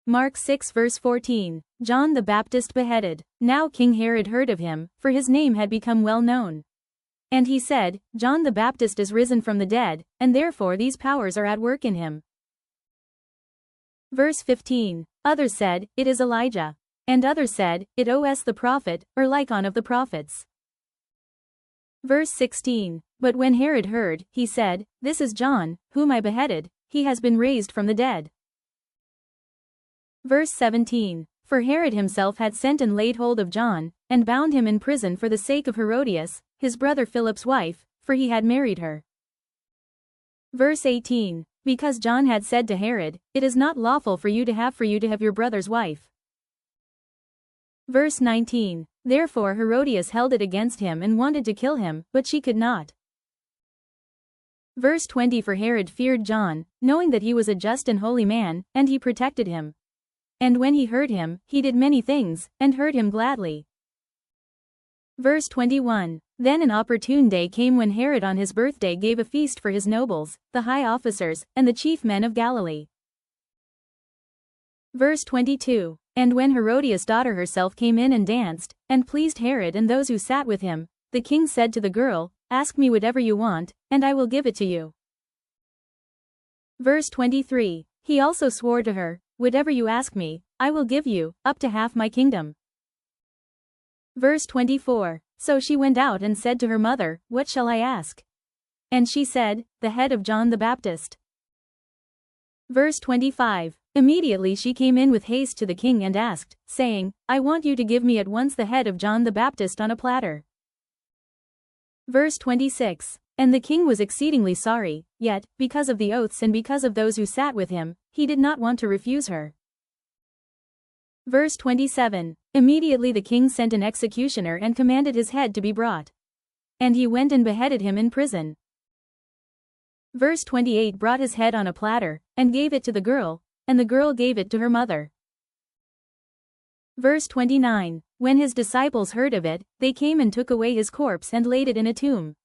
Mark 6 verse 14. John the Baptist beheaded. Now King Herod heard of him, for his name had become well known. And he said, John the Baptist is risen from the dead, and therefore these powers are at work in him. Verse 15. Others said, it is Elijah. And others said, it is the prophet, or like one of the prophets. Verse 16. But when Herod heard, he said, this is John, whom I beheaded, he has been raised from the dead. Verse 17. For Herod himself had sent and laid hold of John, and bound him in prison for the sake of Herodias, his brother Philip's wife, for he had married her. Verse 18. Because John had said to Herod, it is not lawful for you to have your brother's wife. Verse 19. Therefore Herodias held it against him and wanted to kill him, but she could not. Verse 20. For Herod feared John, knowing that he was a just and holy man, and he protected him. And when he heard him, he did many things, and heard him gladly. Verse 21. Then an opportune day came when Herod on his birthday gave a feast for his nobles, the high officers, and the chief men of Galilee. Verse 22. And when Herodias' daughter herself came in and danced, and pleased Herod and those who sat with him, the king said to the girl, ask me whatever you want, and I will give it to you. Verse 23. He also swore to her, whatever you ask me, I will give you, up to half my kingdom. Verse 24. So she went out and said to her mother, what shall I ask? And she said, the head of John the Baptist. Verse 25. Immediately she came in with haste to the king and asked, saying, I want you to give me at once the head of John the Baptist on a platter. Verse 26. And the king was exceedingly sorry, yet, because of the oaths and because of those who sat with him, he did not want to refuse her. Verse 27. Immediately the king sent an executioner and commanded his head to be brought. And he went and beheaded him in prison. Verse 28. Brought his head on a platter, and gave it to the girl, and the girl gave it to her mother. Verse 29. When his disciples heard of it, they came and took away his corpse and laid it in a tomb.